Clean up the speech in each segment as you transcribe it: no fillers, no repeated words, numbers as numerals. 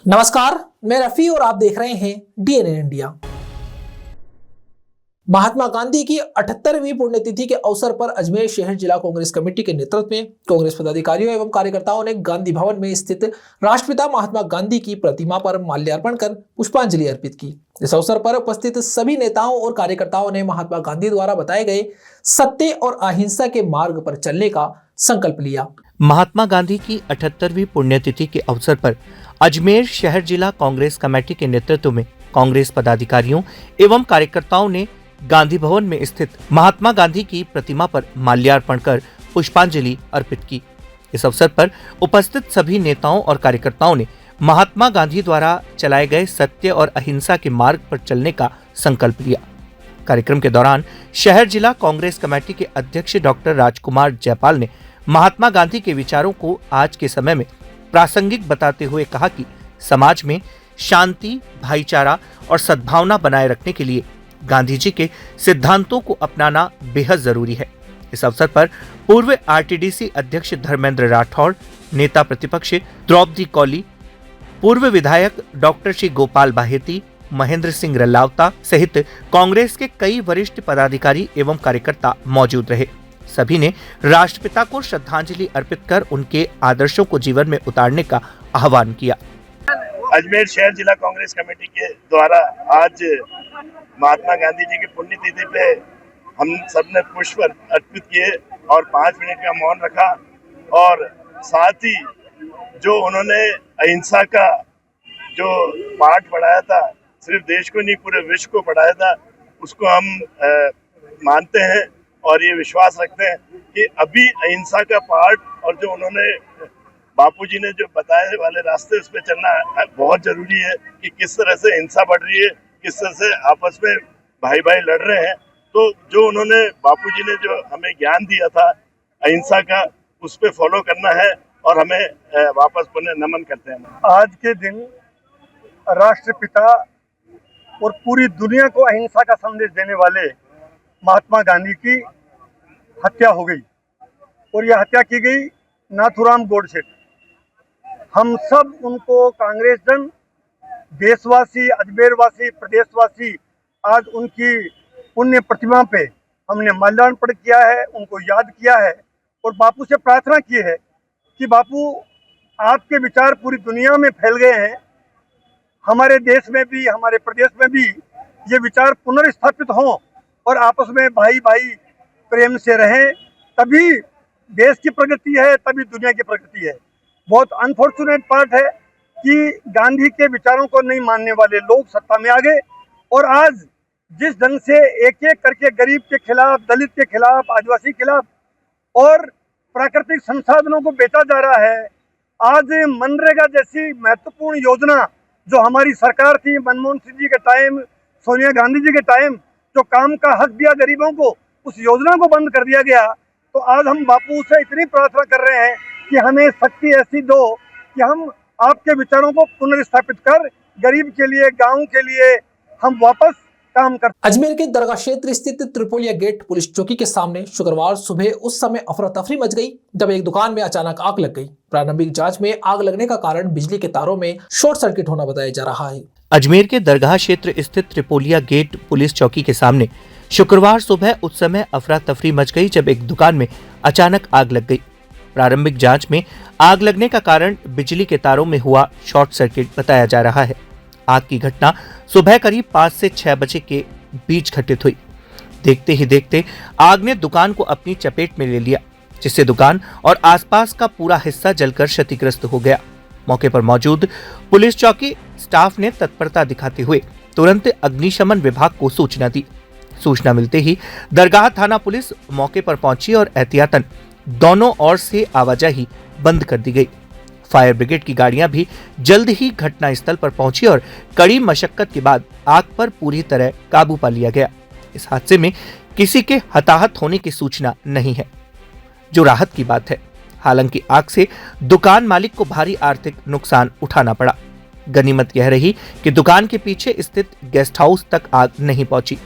नमस्कार, मैं रफी और आप देख रहे हैं डीएनए इंडिया। महात्मा गांधी की 78वीं पुण्यतिथि के अवसर पर अजमेर शहर जिला कांग्रेस कमेटी के नेतृत्व में कांग्रेस पदाधिकारियों एवं कार्यकर्ताओं ने गांधी भवन में स्थित राष्ट्रपिता महात्मा गांधी की प्रतिमा पर माल्यार्पण कर पुष्पांजलि अर्पित की। इस अवसर पर उपस्थित सभी नेताओं और कार्यकर्ताओं ने महात्मा गांधी द्वारा बताए गए सत्य और अहिंसा के मार्ग पर चलने का संकल्प लिया। महात्मा गांधी की 78वीं पुण्यतिथि के अवसर पर अजमेर शहर जिला कांग्रेस कमेटी के नेतृत्व में कांग्रेस पदाधिकारियों एवं कार्यकर्ताओं ने गांधी भवन में स्थित महात्मा गांधी की प्रतिमा पर माल्यार्पण कर पुष्पांजलि अर्पित की। इस अवसर पर उपस्थित सभी नेताओं और कार्यकर्ताओं ने महात्मा गांधी द्वारा चलाए गए सत्य और अहिंसा के मार्ग पर चलने का संकल्प लिया। कार्यक्रम के दौरान शहर जिला कांग्रेस कमेटी के अध्यक्ष डॉक्टर राजकुमार जयपाल ने महात्मा गांधी के विचारों को आज के समय में प्रासंगिक बताते हुए कहा कि समाज में शांति, भाईचारा और सद्भावना बनाए रखने के लिए गांधी जी के सिद्धांतों को अपनाना बेहद जरूरी है। इस अवसर पर पूर्व आरटीडीसी अध्यक्ष धर्मेंद्र राठौड़, नेता प्रतिपक्ष द्रौपदी कौली, पूर्व विधायक डॉक्टर श्री गोपाल बाहेती, महेंद्र सिंह रल्लावता सहित कांग्रेस के कई वरिष्ठ पदाधिकारी एवं कार्यकर्ता मौजूद रहे। सभी ने राष्ट्रपिता को श्रद्धांजलि अर्पित कर उनके आदर्शों को जीवन में उतारने का आह्वान किया। अजमेर शहर जिला कांग्रेस कमेटी के द्वारा आज महात्मा गांधी जी की पुण्यतिथि पे हम सब ने पुष्प अर्पित किए और 5 मिनट का मौन रखा और साथ ही जो उन्होंने अहिंसा का जो पाठ पढ़ाया था, सिर्फ देश को नहीं पूरे विश्व को पढ़ाया था, उसको हम मानते हैं और ये विश्वास रखते हैं कि अभी अहिंसा का पाठ और जो उन्होंने बापूजी ने जो बताए वाले रास्ते उस पर चलना बहुत जरूरी है कि किस तरह से हिंसा बढ़ रही है, किस तरह से आपस में भाई भाई लड़ रहे हैं। तो जो उन्होंने बापूजी ने जो हमें ज्ञान दिया था अहिंसा का, उस पर फॉलो करना है और हमें वापस पुनः नमन करते हैं। आज के दिन राष्ट्रपिता और पूरी दुनिया को अहिंसा का संदेश देने वाले महात्मा गांधी की हत्या हो गई और यह हत्या की गई नाथूराम गोडसे। हम सब उनको कांग्रेस जन, देशवासी, अजमेरवासी, प्रदेशवासी आज उनकी पुण्य प्रतिमा पे हमने माल्यार्पण किया है, उनको याद किया है और बापू से प्रार्थना की है कि बापू आपके विचार पूरी दुनिया में फैल गए हैं, हमारे देश में भी, हमारे प्रदेश में भी ये विचार पुनर्स्थापित हों और आपस में भाई भाई प्रेम से रहें, तभी देश की प्रगति है, तभी दुनिया की प्रगति है। बहुत अनफॉर्चुनेट पार्ट है कि गांधी के विचारों को नहीं मानने वाले लोग सत्ता में आ गए और आज जिस ढंग से एक एक करके गरीब के खिलाफ, दलित के खिलाफ, आदिवासी के खिलाफ और प्राकृतिक संसाधनों को बेचा जा रहा है। आज मनरेगा जैसी महत्वपूर्ण योजना जो हमारी सरकार थी, मनमोहन सिंह जी के टाइम, सोनिया गांधी जी के टाइम, जो काम का हक दिया गरीबों को, उस योजना को बंद कर दिया गया। तो आज हम बापू से इतनी प्रार्थना कर रहे हैं कि हमें शक्ति ऐसी दो कि हम आपके विचारों को पुनर्स्थापित कर गरीब के लिए, गांव के लिए हम वापस काम कर। अजमेर के दरगाह क्षेत्र स्थित त्रिपोलिया गेट पुलिस चौकी के सामने शुक्रवार सुबह उस समय अफरा तफरी मच गई जब एक दुकान में अचानक आग लग गई। प्रारंभिक जांच में आग लगने का कारण बिजली के तारों में शॉर्ट सर्किट होना बताया जा रहा है। अजमेर के दरगाह क्षेत्र स्थित त्रिपोलिया गेट पुलिस चौकी के सामने शुक्रवार सुबह उस समय अफरा तफरी मच गई जब एक दुकान में अचानक आग लग गई। प्रारंभिक जांच में आग लगने का कारण बिजली के तारों में हुआ शॉर्ट सर्किट बताया जा रहा है। आग की घटना सुबह करीब 5 से 6 बजे के बीच घटित हुई। देखते ही देखते आग ने दुकान को अपनी चपेट में ले लिया, जिससे दुकान और आसपास का पूरा हिस्सा जलकर क्षतिग्रस्त हो गया। मौके पर मौजूद पुलिस चौकी स्टाफ ने तत्परता दिखाते हुए तुरंत अग्निशमन विभाग को सूचना दी। सूचना मिलते ही दरगाह थाना पुलिस मौके पर पहुंची और एहतियातन दोनों ओर से आवाजाही बंद कर दी गई। फायर ब्रिगेड की गाड़ियां भी जल्द ही घटनास्थल पर पहुंची और कड़ी मशक्कत के बाद आग पर पूरी तरह काबू पा लिया गया। इस हादसे में किसी के हताहत होने की सूचना नहीं है, जो राहत की बात है। हालांकि आग से दुकान मालिक को भारी आर्थिक नुकसान उठाना पड़ा। गनीमत यह रही कि दुकान के पीछे स्थित गेस्ट हाउस तक आग नहीं पहुंची,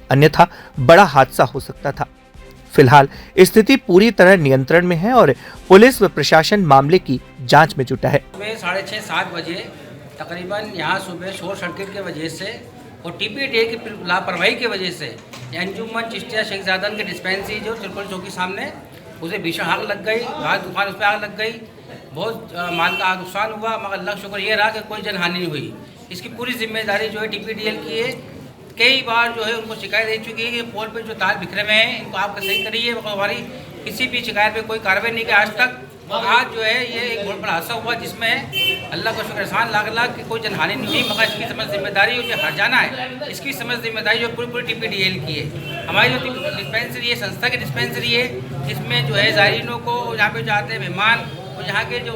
अन्यथा बड़ा हादसा हो सकता था। फिलहाल स्थिति पूरी तरह नियंत्रण में है और पुलिस व प्रशासन मामले की जांच में जुटा है। 6:30-7 बजे तकरीबन यहाँ सुबह शोर शर्किट की वजह से और TPDL की लापरवाही की वजह से अंजुमन चिश्तिया शेखजादन के डिस्पेंसरी जो त्रिपुर चौकी सामने उसे भीषण आग लग गई, रात दुकान उस पर आग लग गई, बहुत माल का नुकसान हुआ, मगर अल्लाह का शुक्र ये रहा कि कोई जनहानि नहीं हुई। इसकी पूरी जिम्मेदारी जो है TPDL की है। कई बार जो है उनको शिकायत दे चुकी है कि पोल पे जो तार बिखरे हुए हैं इनको आप सही करिए, मगर हमारी किसी भी शिकायत पे कोई कार्रवाई नहीं की आज तक। आज जो है ये एक बहुत बड़ा हादसा हुआ जिसमें अल्लाह का शुक्र एहसान लाख कि कोई जनहानि नहीं हुई, मगर इसकी समझ जिम्मेदारी जो हर्जाना है इसकी समझ जिम्मेदारी जो पूरी TPDL की है। हमारी जो डिस्पेंसरी है संस्था की डिस्पेंसरी है, जिसमें जो है ज़ायरीनों को यहाँ पे जो आते हैं मेहमान और यहाँ के जो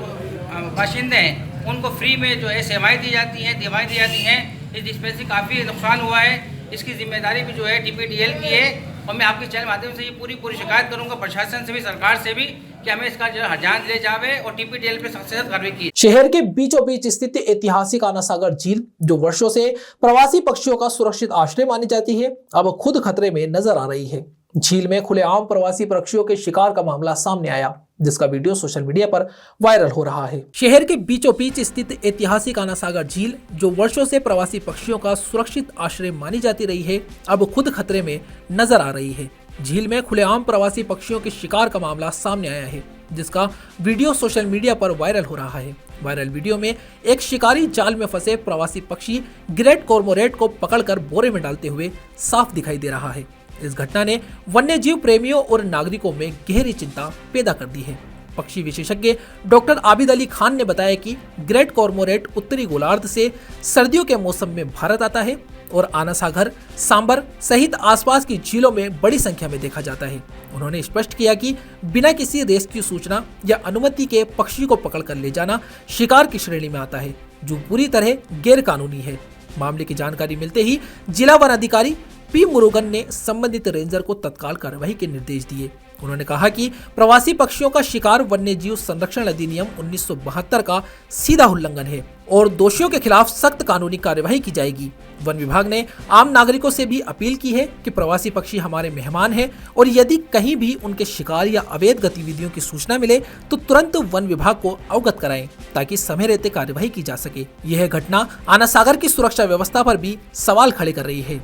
बाशिंदे हैं उनको फ्री में जो है सेवाएँ दी जाती हैं, दवाएँ दी जाती हैं। इस डिस्पेंसरी काफ़ी नुकसान हुआ है, इसकी जिम्मेदारी भी जो है TPDL की है। और मैं आपके चैनल माध्यम से ये पूरी शिकायत करूंगा प्रशासन से भी, सरकार से भी, कि हमें इसका जो हर्जान ले जावे और TPDL पे सख्त कार्रवाई की। शहर के बीचों बीच स्थित ऐतिहासिक आना सागर झील, जो वर्षों से प्रवासी पक्षियों का सुरक्षित आश्रय मानी जाती है, अब खुद खतरे में नजर आ रही है। झील में खुलेआम प्रवासी पक्षियों के शिकार का मामला सामने आया, जिसका वीडियो सोशल मीडिया पर वायरल हो रहा है। शहर के बीचों बीच स्थित ऐतिहासिक आना सागर झील, जो वर्षों से प्रवासी पक्षियों का सुरक्षित आश्रय मानी जाती रही है, अब खुद खतरे में नजर आ रही है। झील में खुलेआम प्रवासी पक्षियों के शिकार का मामला सामने आया है, जिसका वीडियो सोशल मीडिया पर वायरल हो रहा है। वायरल वीडियो में एक शिकारी जाल में फंसे प्रवासी पक्षी ग्रेट कॉर्मोरेट को पकड़कर बोरे में डालते हुए साफ दिखाई दे रहा है। इस घटना ने वन्यजीव प्रेमियों और नागरिकों में गहरी चिंता पैदा कर दी है। पक्षी विशेषज्ञ डॉक्टर आबिद अली खान ने बताया कि ग्रेट कॉर्मोरेट उत्तरी गोलार्ध से सर्दियों के मौसम में भारत आता है और आना सागर, सांबर सहित आसपास की झीलों में बड़ी संख्या में देखा जाता है। उन्होंने स्पष्ट किया कि बिना किसी रेस्क्यू सूचना या अनुमति के पक्षी को पकड़कर ले जाना शिकार की श्रेणी में आता है, जो पूरी तरह गैर कानूनी है। मामले की जानकारी मिलते ही जिला वन अधिकारी P मुरुगन ने संबंधित रेंजर को तत्काल कार्रवाई के निर्देश दिए। उन्होंने कहा कि प्रवासी पक्षियों का शिकार वन्यजीव संरक्षण अधिनियम 1972 का सीधा उल्लंघन है और दोषियों के खिलाफ सख्त कानूनी कार्यवाही की जाएगी। वन विभाग ने आम नागरिकों से भी अपील की है कि प्रवासी पक्षी हमारे मेहमान हैं और यदि कहीं भी उनके शिकार या अवैध गतिविधियों की सूचना मिले तो तुरंत वन विभाग को अवगत कराएं, ताकि समय रहते कार्यवाही की जा सके। यह घटना आना सागर की सुरक्षा व्यवस्था पर भी सवाल खड़े कर रही है।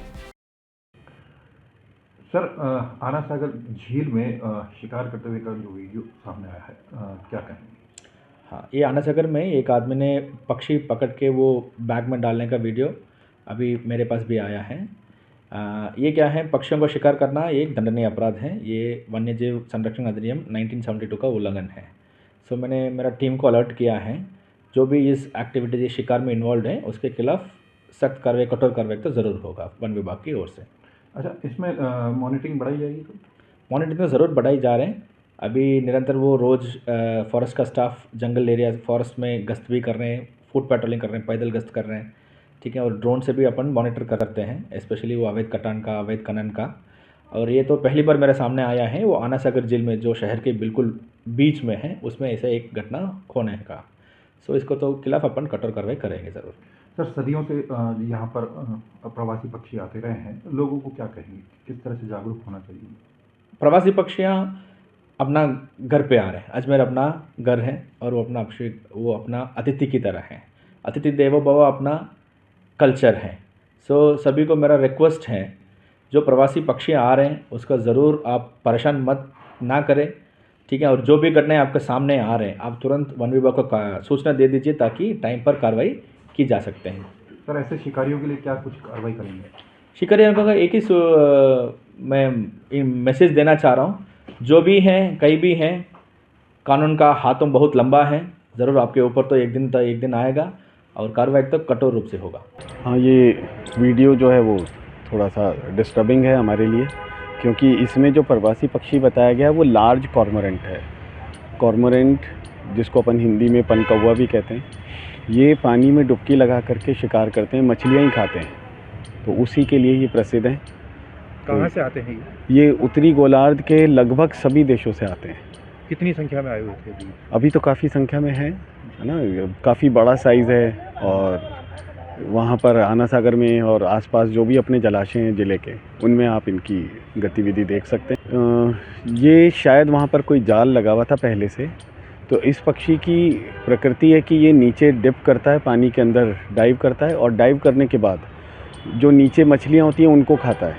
सर, आना सागर झील में शिकार करते हुए का जो वीडियो सामने आया है, क्या कहेंगे? हाँ, ये आना सागर में एक आदमी ने पक्षी पकड़ के वो बैग में डालने का वीडियो अभी मेरे पास भी आया है। ये क्या है, पक्षियों का शिकार करना एक दंडनीय अपराध है। ये वन्यजीव संरक्षण अधिनियम 1972 का उल्लंघन है। सो मैंने मेरा टीम को अलर्ट किया है, जो भी इस एक्टिविटी शिकार में इन्वॉल्व है उसके खिलाफ सख्त कार्रवाई, कठोर कार्रवाई तो ज़रूर होगा वन विभाग की ओर से। अच्छा, इसमें मॉनिटरिंग बढ़ाई जाएगी? मॉनिटरिंग तो ज़रूर बढ़ाई जा रहे हैं। अभी निरंतर वो रोज़ फॉरेस्ट का स्टाफ जंगल एरिया फॉरेस्ट में गश्त भी कर रहे हैं, फुट पेट्रोलिंग कर रहे हैं, पैदल गश्त कर रहे हैं, ठीक है। और ड्रोन से भी अपन मॉनिटर करते हैं, स्पेशली वो अवैध कटान का, अवैध खनन का। और ये तो पहली बार मेरे सामने आया है, वो आना सागर झील में जो शहर के बिल्कुल बीच में है उसमें ऐसा एक घटना होने का। सो इसको तो खिलाफ अपन कठोर कार्रवाई करेंगे ज़रूर। सर, सदियों से यहाँ पर प्रवासी पक्षी आते रहे हैं, लोगों को क्या कहेंगे, किस तरह से जागरूक होना चाहिए? प्रवासी पक्षियाँ अपना घर पे आ रहे हैं, अजमेर अपना घर है और वो अपना अतिथि की तरह हैं। अतिथि देवो भव अपना कल्चर है। सो सभी को मेरा रिक्वेस्ट है, जो प्रवासी पक्षी आ रहे हैं उसका ज़रूर आप परेशान मत ना करें, ठीक है। और जो भी घटनाएं आपके सामने आ रहे हैं आप तुरंत वन विभाग को सूचना दे दीजिए, ताकि टाइम पर कार्रवाई की जा सकते हैं। सर, ऐसे शिकारियों के लिए क्या कुछ कार्रवाई करेंगे? शिकारियों का एक ही मैं मैसेज देना चाह रहा हूँ, जो भी हैं, कहीं भी हैं, कानून का हाथों बहुत लंबा है, ज़रूर आपके ऊपर तो एक दिन आएगा और कार्रवाई तो कठोर रूप से होगा। हाँ, ये वीडियो जो है वो थोड़ा सा डिस्टर्बिंग है हमारे लिए, क्योंकि इसमें जो प्रवासी पक्षी बताया गया है वो लार्ज कॉर्मोरेंट है। कॉर्मोरेंट जिसको अपन हिंदी में पनकौवा भी कहते हैं, ये पानी में डुबकी लगा करके शिकार करते हैं, मछलियाँ ही खाते हैं, तो उसी के लिए ये प्रसिद्ध हैं। कहाँ से आते हैं ये उत्तरी गोलार्ध के लगभग सभी देशों से आते हैं। कितनी संख्या में आए हुए थे? अभी तो काफ़ी संख्या में है ना, काफ़ी बड़ा साइज़ है। और वहाँ पर आना सागर में और आसपास जो भी अपने जलाशय हैं ज़िले के, उनमें आप इनकी गतिविधि देख सकते हैं। ये शायद वहाँ पर कोई जाल लगा हुआ था पहले से, तो इस पक्षी की प्रकृति है कि ये नीचे डिप करता है, पानी के अंदर डाइव करता है और डाइव करने के बाद जो नीचे मछलियाँ होती हैं उनको खाता है।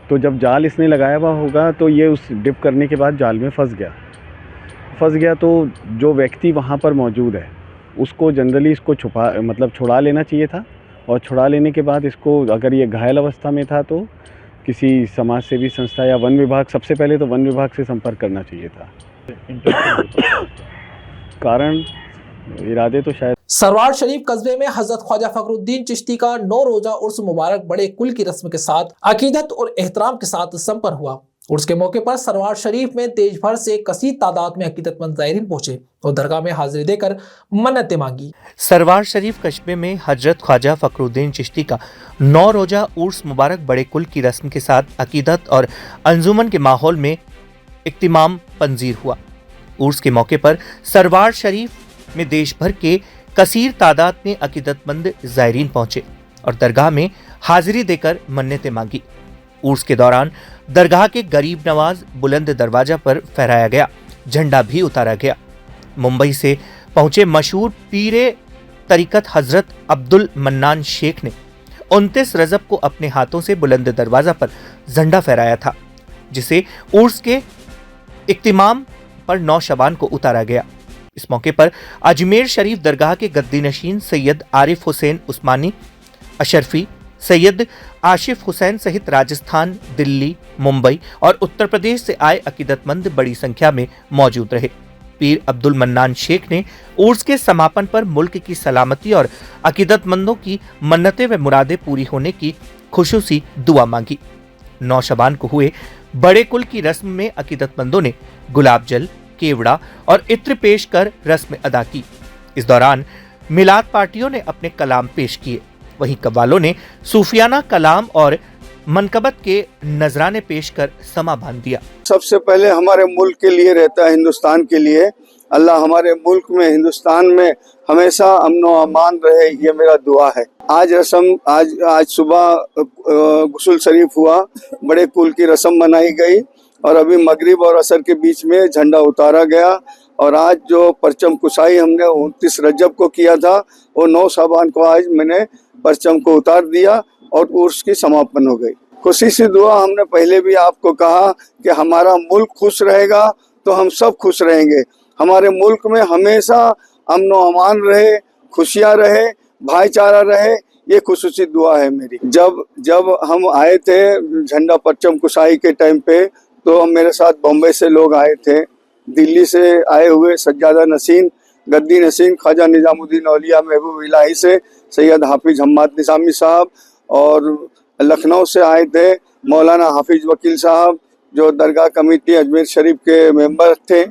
तो जब जाल इसने लगाया हुआ होगा तो ये उस डिप करने के बाद जाल में फंस गया तो जो व्यक्ति वहाँ पर मौजूद है उसको जनरली इसको छुड़ा लेना चाहिए था, और छुड़ा लेने के बाद इसको, अगर ये घायल अवस्था में था तो किसी समाज सेवी संस्था या वन विभाग, सबसे पहले तो वन विभाग से संपर्क करना चाहिए था। कारण इरादे तो शायद सरवार शरीफ कस्बे में हजरत ख्वाजा फखरुद्दीन चिश्ती का 9 रोजा उर्स मुबारक बड़े कुल की रस्म के साथ अकीदत और एहतराम के साथ संपन्न हुआ। उर्स के मौके पर सरवार शरीफ में देश भर से कसीर तादाद में अकीदतमंद ज़ायरीन पहुंचे और दरगाह में हाजिरी देकर मन्नतें मांगी। सरवार शरीफ कस्बे में हजरत ख्वाजा फखरुद्दीन चिश्ती का 9 रोजा उर्स मुबारक बड़े कुल की रस्म के साथ अकीदत और अंजुमन के माहौल में इख्तिमाम पंजीर हुआ। उर्स के मौके पर सरवार शरीफ में देश भर के कसीर तादाद में अकीदतमंद ज़ायरीन पहुंचे और दरगाह में हाजिरी देकर मन्नतें मांगी। उर्स के दौरान दरगाह के गरीब नवाज बुलंद दरवाजा पर फहराया गया झंडा भी उतारा गया। मुंबई से पहुंचे मशहूर पीरे तरीकत हजरत अब्दुल मन्नान शेख ने 29 रजब को अपने हाथों से बुलंद दरवाजा पर झंडा फहराया था, जिसे उर्स के इख्तिमाम पर 9 शबान को उतारा गया। इस मौके पर अजमेर शरीफ दरगाह के गद्दी नशीन सैयद आरिफ हुसैन उस्मानी अशरफी, सैयद आशिफ हुसैन सहित राजस्थान, दिल्ली, मुंबई और उत्तर प्रदेश से आए अकीदतमंद बड़ी संख्या में मौजूद रहे। पीर अब्दुल मन्नान शेख ने उर्स के समापन पर मुल्क की सलामती और अकीदतमंदों की मन्नतें व मुरादें पूरी होने की खुशूसी दुआ मांगी। 9 शबान को हुए बड़े कुल की रस्म में अकीदतमंदों ने गुलाब जल, केवड़ा और इत्र पेश कर रस्म अदा की। इस दौरान मिलाद पार्टियों ने अपने कलाम पेश किए, वहीं कव्वालों ने सूफियाना कलाम और मनकबत के नजराने पेश कर समा बांध दिया। सबसे पहले हमारे मुल्क के लिए रहता है, हिंदुस्तान के लिए। अल्लाह हमारे मुल्क में, हिंदुस्तान में हमेशा अमन व अमान रहे, ये मेरा दुआ है। आज सुबह गुस्ल शरीफ हुआ, बड़े कुल की रस्म मनाई गई और अभी मगरिब और असर के बीच में झंडा उतारा गया। और आज जो परचम कुशाई हमने 29 रजब को किया था, वो 9 शाबान को आज मैंने परचम को उतार दिया और उर्स की समापन हो गई। खुशी से दुआ हमने पहले भी आपको कहा कि हमारा मुल्क खुश रहेगा तो हम सब खुश रहेंगे। हमारे मुल्क में हमेशा अमन व अमान रहे, खुशियाँ रहे, भाईचारा रहे, ये खुशूसी दुआ है मेरी। जब हम आए थे झंडा परचम कुशाई के टाइम पे, तो मेरे साथ बम्बई से लोग आए थे, दिल्ली से आए हुए सज्जादा नसीन, गद्दी नसीन, ख्वाजा निजामुद्दीन औलिया महबूब इलाही से सैयद हाफिज हम्माद निज़ामी साहब, और लखनऊ से आए थे मौलाना हाफिज वकील साहब जो दरगाह कमेटी अजमेर शरीफ के मेंबर थे,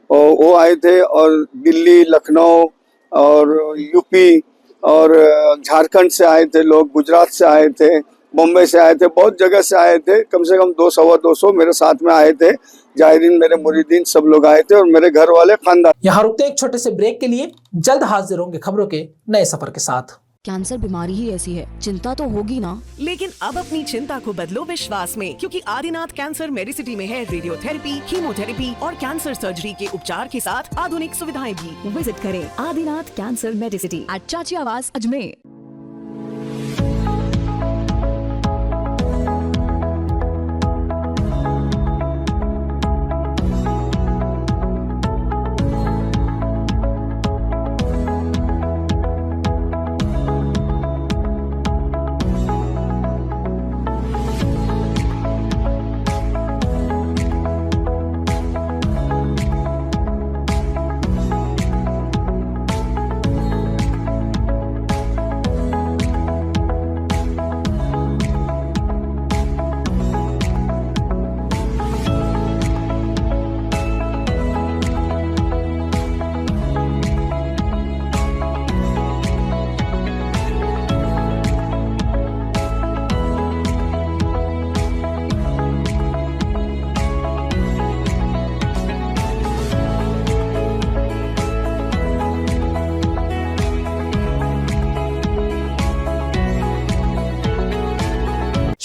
और वो आए थे। और दिल्ली, लखनऊ और यूपी और झारखंड से आए थे लोग, गुजरात से आए थे, मुंबई से आए थे, बहुत जगह से आए थे। कम से कम 200 मेरे साथ में आए थे। जायरीन, मेरे मुरीदीन सब लोग आए थे और मेरे घर वाले खानदान। यहाँ रुकते एक छोटे से ब्रेक के लिए, जल्द हाजिर होंगे खबरों के नए सफर के साथ। कैंसर बीमारी ही ऐसी है, चिंता तो होगी ना। लेकिन अब अपनी चिंता को बदलो विश्वास में, क्योंकि आदिनाथ कैंसर मेडिसिटी में है रेडियोथेरेपी, कीमोथेरेपी और कैंसर सर्जरी के उपचार के साथ आधुनिक सुविधाएं भी। विजिट करें आदिनाथ कैंसर मेडिसिटी एट चाची आवास अजमेर।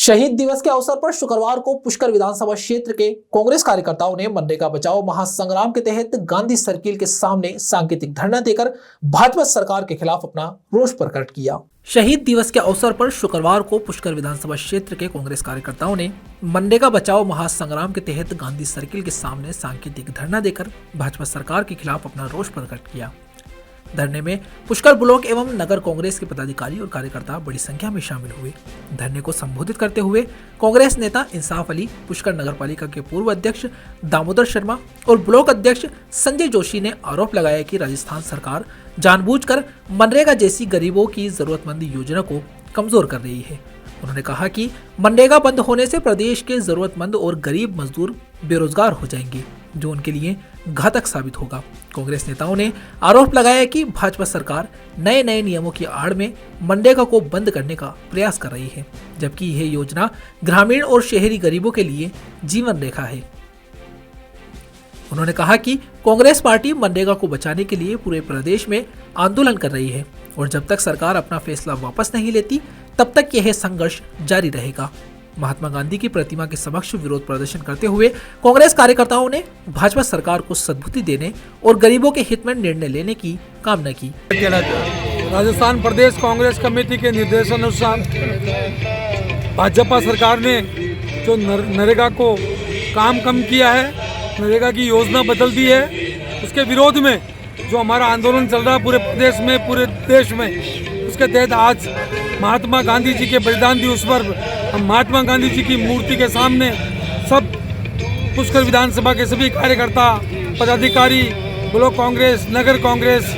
शहीद दिवस के अवसर पर शुक्रवार को पुष्कर विधानसभा क्षेत्र के कांग्रेस कार्यकर्ताओं ने मनरेगा बचाओ महासंग्राम के तहत गांधी सर्किल के सामने सांकेतिक धरना देकर भाजपा सरकार के खिलाफ अपना रोष प्रकट किया। शहीद दिवस के अवसर पर शुक्रवार को पुष्कर विधानसभा क्षेत्र के कांग्रेस कार्यकर्ताओं ने मनरेगा बचाओ महासंग्राम के तहत गांधी सर्किल के सामने सांकेतिक धरना देकर भाजपा सरकार के खिलाफ अपना रोष प्रकट किया। धरने में पुष्कर ब्लॉक एवं नगर कांग्रेस के पदाधिकारी और कार्यकर्ता बड़ी संख्या में शामिल हुए। धरने को संबोधित करते हुए कांग्रेस नेता इंसाफ अली, पुष्कर नगरपालिका के पूर्व अध्यक्ष दामोदर शर्मा और ब्लॉक अध्यक्ष संजय जोशी ने आरोप लगाया कि राजस्थान सरकार जानबूझकर मनरेगा जैसी गरीबों की जरूरतमंद योजना को कमजोर कर रही है। उन्होंने कहा कि मनरेगा बंद होने से प्रदेश के जरूरतमंद और गरीब मजदूर बेरोजगार हो जाएंगे, जो उनके लिए घातक साबित होगा। कांग्रेस नेताओं ने आरोप लगाया कि भाजपा सरकार नए नए नियमों की आड़ में मनरेगा को बंद करने का प्रयास कर रही है, जबकि यह योजना ग्रामीण और शहरी गरीबों के लिए जीवन रेखा है। उन्होंने कहा कि कांग्रेस पार्टी मनरेगा को बचाने के लिए पूरे प्रदेश में आंदोलन कर रही है और जब तक सरकार अपना फैसला वापस नहीं लेती तब तक यह संघर्ष जारी रहेगा। महात्मा गांधी की प्रतिमा के समक्ष विरोध प्रदर्शन करते हुए कांग्रेस कार्यकर्ताओं ने भाजपा सरकार को सद्बुद्धि देने और गरीबों के हित में निर्णय लेने की कामना की। राजस्थान प्रदेश कांग्रेस कमेटी के निर्देशानुसार भाजपा सरकार ने जो नरेगा को काम कम किया है, नरेगा की योजना बदल दी है, उसके विरोध में जो हमारा आंदोलन चल रहा है पूरे प्रदेश में, पूरे देश में, उसके तहत आज महात्मा गांधी जी के बलिदान दिवस पर हम महात्मा गांधी जी की मूर्ति के सामने सब पुष्कर विधानसभा के सभी कार्यकर्ता, पदाधिकारी, ब्लॉक कांग्रेस, नगर कांग्रेस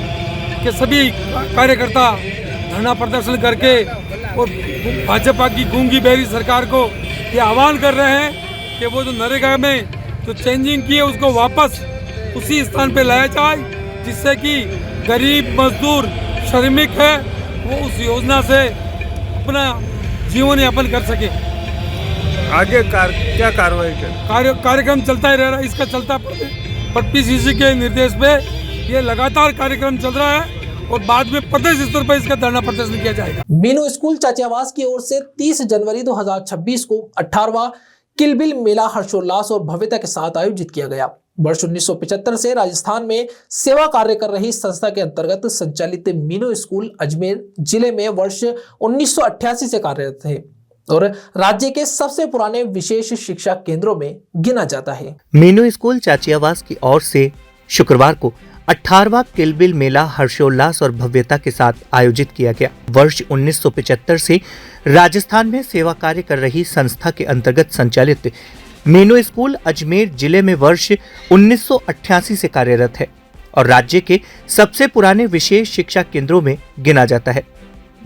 के सभी कार्यकर्ता धरना प्रदर्शन करके और भाजपा की गूंगी बहरी सरकार को ये आह्वान कर रहे हैं कि वो जो नरेगा में जो चेंजिंग की है उसको वापस उसी स्थान पे लाया जाए, जिससे कि गरीब मजदूर श्रमिक है वो उस योजना से अपना जीवन यापन कर सके। आगे क्या कार्रवाई कार्यक्रम चलता ही रह रहा है। इसका चलता पीसीसी के निर्देश पे ये लगातार कार्यक्रम चल रहा है और बाद में प्रदेश स्तर पर इसका धरना प्रदर्शन किया जाएगा। मीनू स्कूल चाचियावास की ओर से 30 जनवरी 2026 को 18वां किलबिल मेला हर्षोल्लास और भव्यता के साथ आयोजित किया गया। वर्ष 1975 से राजस्थान में सेवा कार्य कर रही संस्था के अंतर्गत संचालित मीनू स्कूल अजमेर जिले में वर्ष 1988 से कार्यरत है और राज्य के सबसे पुराने विशेष शिक्षा केंद्रों में गिना जाता है। मीनू स्कूल चाचियावास की ओर से शुक्रवार को 18वां किलबिल मेला हर्षोल्लास और भव्यता के साथ आयोजित किया गया। वर्ष 1975 से राजस्थान में सेवा कार्य कर रही संस्था के अंतर्गत संचालित मीनू स्कूल अजमेर जिले में वर्ष 1988 से कार्यरत है और राज्य के सबसे पुराने विशेष शिक्षा केंद्रों में गिना जाता है।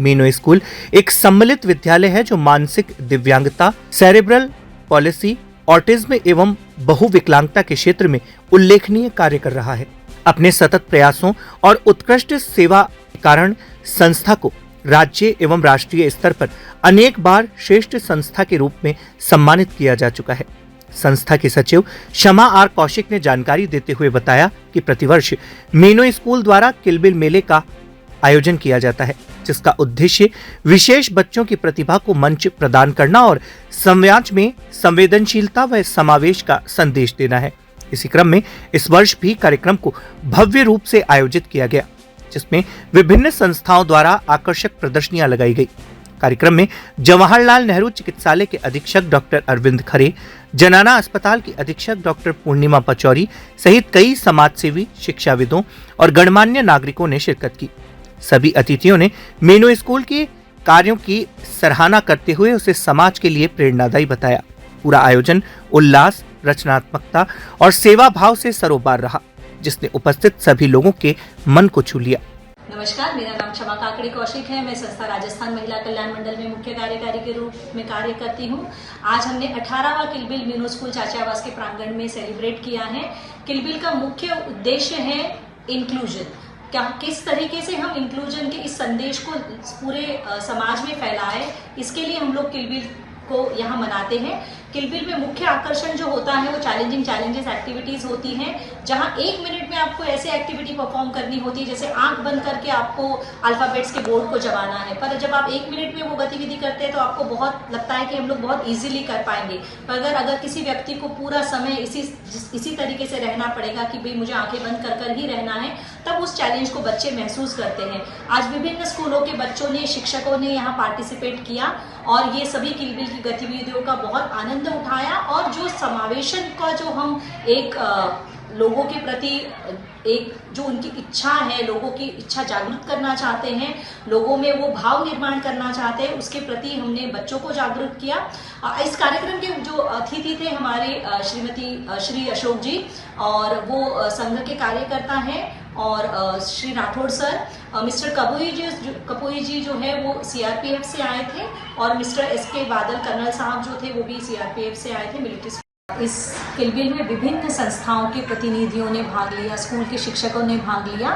मीनू स्कूल एक सम्मिलित विद्यालय है जो मानसिक दिव्यांगता, सेरेब्रल पॉलिसी, ऑटिज्म एवं बहुविकलांगता के क्षेत्र में उल्लेखनीय कार्य कर रहा है। अपने सतत प्रयासों और उत्कृष्ट सेवा के कारण संस्था को राज्य एवं राष्ट्रीय स्तर पर अनेक बार श्रेष्ठ संस्था के रूप में सम्मानित किया जा चुका है। संस्था के सचिव शमा आर कौशिक ने जानकारी देते हुए बताया कि प्रतिवर्ष मीनू स्कूल द्वारा किलबिल मेले का आयोजन किया जाता है, जिसका उद्देश्य विशेष बच्चों की प्रतिभा को मंच प्रदान करना और समाज में संवेदनशीलता व समावेश का संदेश देना है। इसी क्रम में इस वर्ष भी कार्यक्रम को भव्य रूप से आयोजित किया गया, जिसमें विभिन्न संस्थाओं द्वारा आकर्षक प्रदर्शनियां लगाई गई। कार्यक्रम में जवाहरलाल नेहरू चिकित्सालय के अधीक्षक डॉक्टर अरविंद खरे, जनाना अस्पताल की अधीक्षक डॉक्टर पूर्णिमा पचौरी सहित कई समाजसेवी, शिक्षाविदों और गणमान्य नागरिकों ने शिरकत की। सभी अतिथियों ने मीनू स्कूल के कार्यों की सराहना करते हुए उसे समाज के लिए प्रेरणादायी बताया। पूरा आयोजन उल्लास, रचनात्मकता और सेवा भाव से सरोबार रहा, जिसने उपस्थित सभी लोगों के मन को छू लिया। नमस्कार, मेरा नाम क्षमा काकड़ी कौशिक है। मैं संस्था राजस्थान महिला कल्याण मंडल में मुख्य कार्यकारी के रूप में कार्य करती हूँ। आज हमने 18वां किलबिल मीनू स्कूल चाचियावास के प्रांगण में सेलिब्रेट किया है। किलबिल का मुख्य उद्देश्य है इंक्लूजन। किस तरीके से हम इंक्लूजन के इस संदेश को पूरे समाज में फैलाएं, इसके लिए हम लोग किलबिल को यहाँ मनाते हैं। किलबिल में मुख्य आकर्षण जो होता है वो चैलेंजेस एक्टिविटीज़ होती हैं, जहां 1 मिनट में आपको ऐसी एक्टिविटी परफॉर्म करनी होती है जैसे आंख बंद करके आपको अल्फ़ाबेट्स के बोर्ड को जमाना है। पर जब आप 1 मिनट में वो गतिविधि करते हैं तो आपको बहुत लगता है कि हम लोग बहुत ईजिली कर पाएंगे। पर अगर किसी व्यक्ति को पूरा समय इसी तरीके से रहना पड़ेगा कि भाई मुझे आंखें बंद कर ही रहना है, तब उस चैलेंज को बच्चे महसूस करते हैं। आज विभिन्न स्कूलों के बच्चों ने, शिक्षकों ने यहाँ पार्टिसिपेट किया और ये सभी किलबिल की गतिविधियों का बहुत आनंद उठाया और जो समावेशन का जो हम एक लोगों के प्रति एक जो उनकी इच्छा है, लोगों की इच्छा जागरूक करना चाहते हैं, लोगों में वो भाव निर्माण करना चाहते हैं, उसके प्रति हमने बच्चों को जागरूक किया। इस कार्यक्रम के जो अतिथि थे हमारे श्री अशोक जी, और वो संघ के कार्यकर्ता हैं, और श्री राठौड़ सर, मिस्टर कपुई जी जो है वो सीआरपीएफ से आए थे, और मिस्टर एसके बादल कर्नल साहब जो थे वो भी सीआरपीएफ से आए थे, मिलिट्री। इस किलबिल में विभिन्न संस्थाओं के प्रतिनिधियों ने भाग लिया, स्कूल के शिक्षकों ने भाग लिया,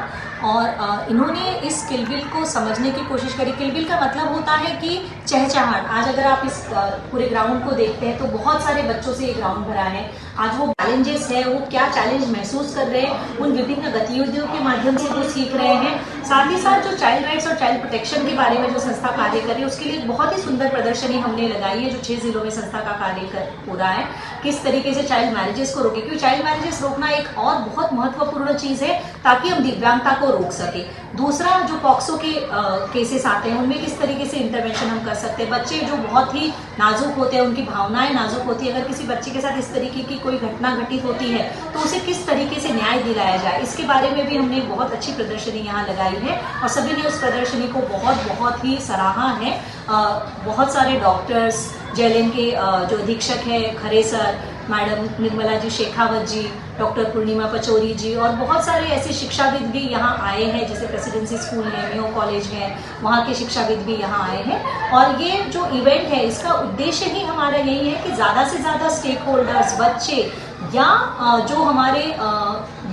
और इन्होंने इस किलबिल को समझने की कोशिश करी। किलबिल का मतलब होता है कि चहचहाट। आज अगर आप इस पूरे ग्राउंड को देखते हैं तो बहुत सारे बच्चों से ये ग्राउंड भरा है। आज वो चैलेंजेस है, वो क्या चैलेंज महसूस कर रहे हैं, उन विभिन्न गतिविधियों के माध्यम से वो सीख रहे हैं। साथ ही साथ जो चाइल्ड राइट्स और चाइल्ड प्रोटेक्शन के बारे में जो संस्था कार्य कर रही है उसके लिए बहुत ही सुंदर प्रदर्शनी हमने लगाई है, जो 6 जिलों में संस्था का कार्य हो रहा है, किस तरीके से चाइल्ड मैरिजेस को रोके, क्योंकि चाइल्ड मैरिजेस रोकना एक और बहुत महत्वपूर्ण चीज़ है ताकि हम दिव्यांगता को रोक सके। दूसरा, जो पॉक्सो के केसेस आते हैं उनमें किस तरीके से इंटरवेंशन हम कर सकते हैं। बच्चे जो बहुत ही नाजुक होते हैं, उनकी भावनाएं नाजुक होती है, अगर किसी बच्चे के साथ इस तरीके की कोई घटना घटित होती है तो उसे किस तरीके से न्याय दिलाया जाए, इसके बारे में भी हमने बहुत अच्छी प्रदर्शनी यहाँ लगाई है, और सभी ने उस प्रदर्शनी को बहुत ही सराहा है। बहुत सारे डॉक्टर्स, जेएलएन के जो अधीक्षक है खरे सर, मैडम निर्मला जी शेखावत जी, डॉक्टर पूर्णिमा पचौरी जी, और बहुत सारे ऐसे शिक्षाविद भी यहाँ आए हैं, जैसे प्रेसिडेंसी स्कूल है, मेयो कॉलेज है, वहाँ के शिक्षाविद भी यहाँ आए हैं। और ये जो इवेंट है इसका उद्देश्य ही हमारा यही है कि ज़्यादा से ज़्यादा स्टेक होल्डर्स, बच्चे या जो हमारे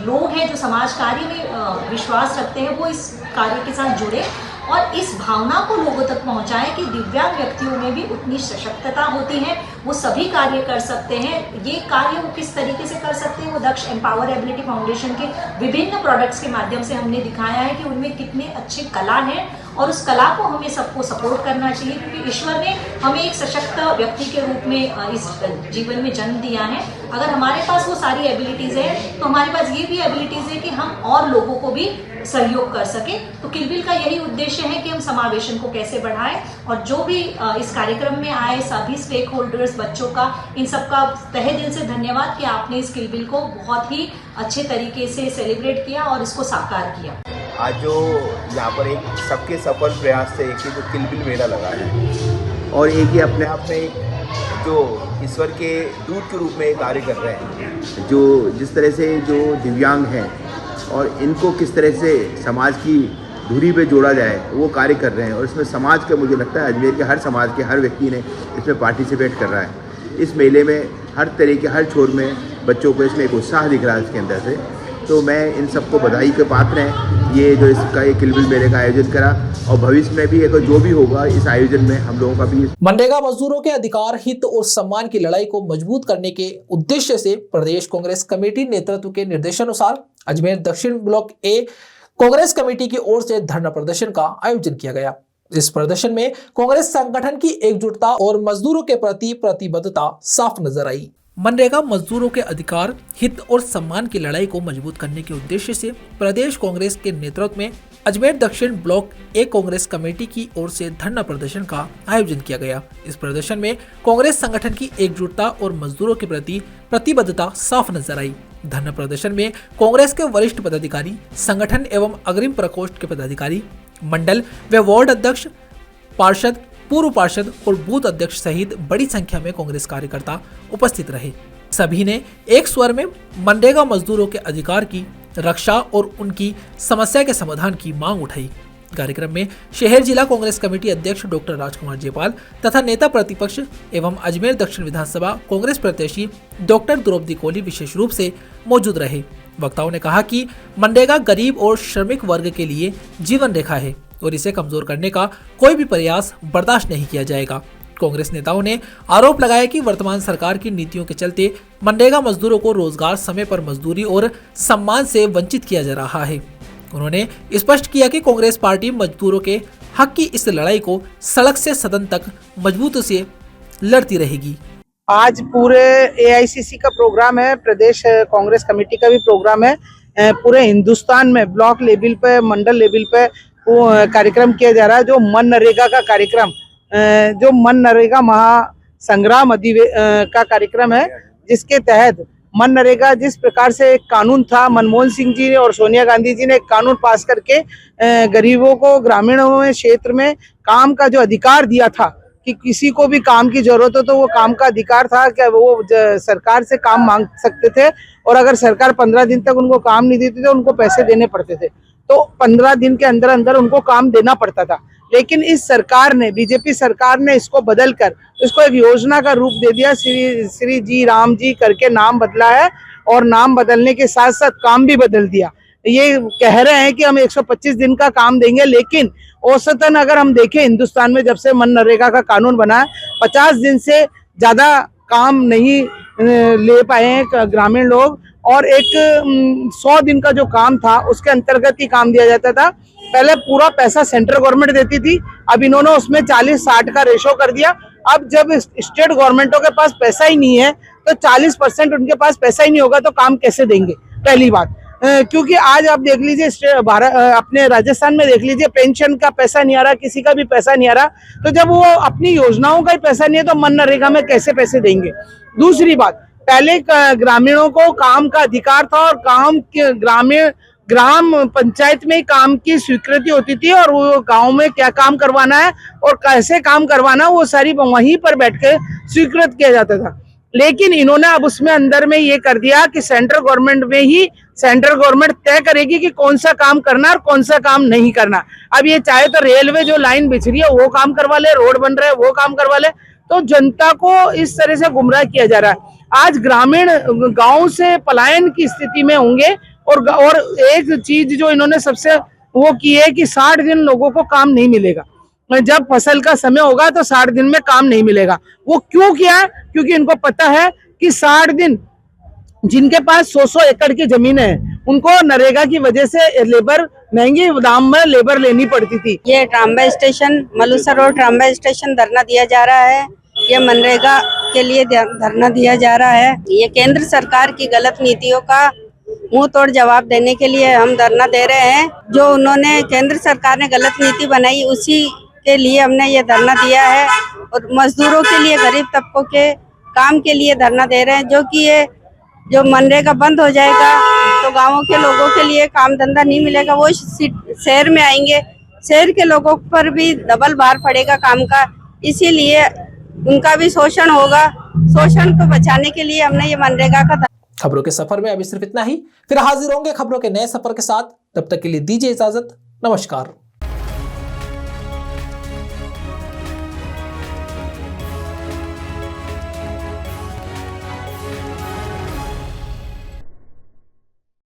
लोग हैं जो समाज कार्य में विश्वास रखते हैं, वो इस कार्य के साथ जुड़े और इस भावना को लोगों तक पहुंचाएं कि दिव्यांग व्यक्तियों में भी उतनी सशक्तता होती है, वो सभी कार्य कर सकते हैं। ये कार्य वो किस तरीके से कर सकते हैं, वो दक्ष एम्पावर एबिलिटी फाउंडेशन के विभिन्न प्रोडक्ट्स के माध्यम से हमने दिखाया है कि उनमें कितने अच्छे कला हैं, और उस कला को हमें सबको सपोर्ट करना चाहिए, क्योंकि ईश्वर ने हमें एक सशक्त व्यक्ति के रूप में इस जीवन में जन्म दिया है। अगर हमारे पास वो सारी एबिलिटीज़ है तो हमारे पास ये भी एबिलिटीज़ है कि हम और लोगों को भी सहयोग कर सके। तो किलबिल का यही उद्देश्य है कि हम समावेशन को कैसे बढ़ाएं, और जो भी इस कार्यक्रम में आए सभी स्टेक होल्डर्स, बच्चों का, इन सबका तहे दिल से धन्यवाद कि आपने इस किलबिल को बहुत ही अच्छे तरीके से सेलिब्रेट किया और इसको साकार किया। आज जो यहाँ पर एक सबके सफल प्रयास से एक जो किलबिल मेला लगा है, और एक ही अपने आप में जो ईश्वर के दूत के रूप में कार्य कर रहे हैं, जो जिस तरह से जो दिव्यांग हैं और इनको किस तरह से समाज की धुरी पे जोड़ा जाए वो कार्य कर रहे हैं। और इसमें समाज के, मुझे लगता है अजमेर के हर समाज के हर व्यक्ति ने इसमें पार्टिसिपेट कर रहा है। इस मेले में हर तरह के, हर छोर में बच्चों को इसमें एक उत्साह दिख रहा है इसके अंदर से। तो मैं इन सबको बधाई के पात्र हैं, ये जो इसका ये किलबिल मेले का आयोजन करा, और भविष्य में भी अगर जो भी होगा इस आयोजन में हम लोगों का भी। मनरेगा मजदूरों के अधिकार, हित और सम्मान की लड़ाई को मजबूत करने के उद्देश्य से प्रदेश कांग्रेस कमेटी नेतृत्व के निर्देशानुसार अजमेर दक्षिण ब्लॉक ए कांग्रेस कमेटी की ओर से धरना प्रदर्शन का आयोजन किया गया। इस प्रदर्शन में कांग्रेस संगठन की एकजुटता और मजदूरों के प्रति प्रतिबद्धता साफ नजर आई। मनरेगा मजदूरों के अधिकार, हित और सम्मान की लड़ाई को मजबूत करने के उद्देश्य से प्रदेश कांग्रेस के नेतृत्व में अजमेर दक्षिण ब्लॉक ए कांग्रेस कमेटी की ओर से धरना प्रदर्शन का आयोजन किया गया। इस प्रदर्शन में कांग्रेस संगठन की एकजुटता और मजदूरों के प्रति प्रतिबद्धता साफ नजर आई। धरना प्रदर्शन में कांग्रेस के वरिष्ठ पदाधिकारी, संगठन एवं अग्रिम प्रकोष्ठ के पदाधिकारी, मंडल व वार्ड अध्यक्ष, पार्षद, पूर्व पार्षद और बूथ अध्यक्ष सहित बड़ी संख्या में कांग्रेस कार्यकर्ता उपस्थित रहे। सभी ने एक स्वर में मनरेगा मजदूरों के अधिकार की रक्षा और उनकी समस्या के समाधान की मांग उठाई। कार्यक्रम में शहर जिला कांग्रेस कमेटी अध्यक्ष डॉक्टर राजकुमार जयपाल तथा नेता प्रतिपक्ष एवं अजमेर दक्षिण विधानसभा कांग्रेस प्रत्याशी डॉक्टर द्रौपदी कोहली विशेष रूप से मौजूद रहे। वक्ताओं ने कहा कि मनरेगा गरीब और श्रमिक वर्ग के लिए जीवन रेखा है और इसे कमजोर करने का कोई भी प्रयास बर्दाश्त नहीं किया जाएगा। कांग्रेस नेताओं ने आरोप लगाया कि वर्तमान सरकार की नीतियों के चलते मनरेगा मजदूरों को रोजगार, समय पर मजदूरी और सम्मान से वंचित किया जा रहा है। उन्होंने स्पष्ट किया कि कांग्रेस पार्टी मजदूरों के हक की इस लड़ाई को सड़क से सदन तक मजबूती से लड़ती रहेगी। आज पूरे एआईसीसी का प्रोग्राम है, प्रदेश कांग्रेस कमेटी का भी प्रोग्राम है। पूरे हिंदुस्तान में ब्लॉक लेवल पे, मंडल लेवल पे वो कार्यक्रम किया जा रहा है। जो मनरेगा का कार्यक्रम, जो मनरेगा महासंग्राम का कार्यक्रम है, जिसके तहत मनरेगा जिस प्रकार से एक कानून था, मनमोहन सिंह जी ने और सोनिया गांधी जी ने एक कानून पास करके गरीबों को ग्रामीणों में क्षेत्र में काम का जो अधिकार दिया था कि किसी को भी काम की जरूरत हो तो वो काम का अधिकार था कि वो सरकार से काम मांग सकते थे, और अगर सरकार 15 दिन तक उनको काम नहीं देती तो उनको पैसे देने पड़ते थे। तो 15 दिन के अंदर अंदर उनको काम देना पड़ता था। लेकिन इस सरकार ने, बीजेपी सरकार ने इसको बदलकर इसको एक योजना का रूप दे दिया। श्री जी राम जी करके नाम बदला है, और नाम बदलने के साथ साथ काम भी बदल दिया। ये कह रहे हैं कि हम 125 दिन का काम देंगे, लेकिन औसतन अगर हम देखें हिंदुस्तान में जब से मनरेगा का कानून बना है, 50 दिन से ज्यादा काम नहीं ले पाए हैं ग्रामीण लोग, और एक 100 दिन का जो काम था उसके अंतर्गत ही काम दिया जाता था। पहले पूरा पैसा सेंट्रल गवर्नमेंट देती थी, अब इन्होंने उसमें 40-60 का रेशो कर दिया। अब जब स्टेट गवर्नमेंटों के पास पैसा ही नहीं है तो 40% उनके पास पैसा ही नहीं होगा तो काम कैसे देंगे, पहली बात। क्योंकि आज आप देख लीजिए अपने राजस्थान में देख लीजिए, पेंशन का पैसा नहीं आ रहा, किसी का भी पैसा नहीं आ रहा। तो जब वो अपनी योजनाओं का ही पैसा नहीं है तो मनरेगा में कैसे पैसे देंगे। दूसरी बात, पहले ग्रामीणों को काम का अधिकार था, और काम के ग्राम पंचायत में काम की स्वीकृति होती थी, और वो गांव में क्या काम करवाना है और कैसे काम करवाना वो सारी वहीं पर बैठ के स्वीकृत किया जाता था। लेकिन इन्होंने अब उसमें अंदर में ये कर दिया कि सेंट्रल गवर्नमेंट में ही सेंट्रल गवर्नमेंट तय करेगी कि कौन सा काम करना और कौन सा काम नहीं करना। अब ये चाहे तो रेलवे जो लाइन बिछ रही है वो काम करवा ले, रोड बन रहे हैं वो काम करवा ले। तो जनता को इस तरह से गुमराह किया जा रहा है। आज ग्रामीण गांव से पलायन की स्थिति में होंगे, और एक चीज जो इन्होंने सबसे वो की है कि 60 दिन लोगों को काम नहीं मिलेगा। जब फसल का समय होगा तो 60 दिन में काम नहीं मिलेगा। वो क्यों किया है? क्योंकि इनको पता है कि 60 दिन जिनके पास 100 एकड़ की जमीन है उनको नरेगा की वजह से लेबर महंगे दाम में लेबर लेनी पड़ती थी। ये ट्राम्बा स्टेशन, मलूसर रोड ट्राम्बा स्टेशन धरना दिया जा रहा है। ये मनरेगा के लिए धरना दिया जा रहा है। ये केंद्र सरकार की गलत नीतियों का मुंह तोड़ जवाब देने के लिए हम धरना दे रहे हैं। जो उन्होंने केंद्र सरकार ने गलत नीति बनाई उसी के लिए हमने ये धरना दिया है, और मजदूरों के लिए, गरीब तबकों के काम के लिए धरना दे रहे हैं। जो कि ये जो मनरेगा बंद हो जाएगा तो गांवों के लोगों के लिए काम धंधा नहीं मिलेगा, वो शहर में आएंगे, शहर के लोगों पर भी डबल भार पड़ेगा काम का, इसीलिए उनका भी शोषण होगा। शोषण को बचाने के लिए हमने ये मनरेगा का। खबरों के सफर में अभी सिर्फ इतना ही, फिर हाजिर होंगे खबरों के नए सफर के साथ। तब तक के लिए दीजिए इजाजत, नमस्कार।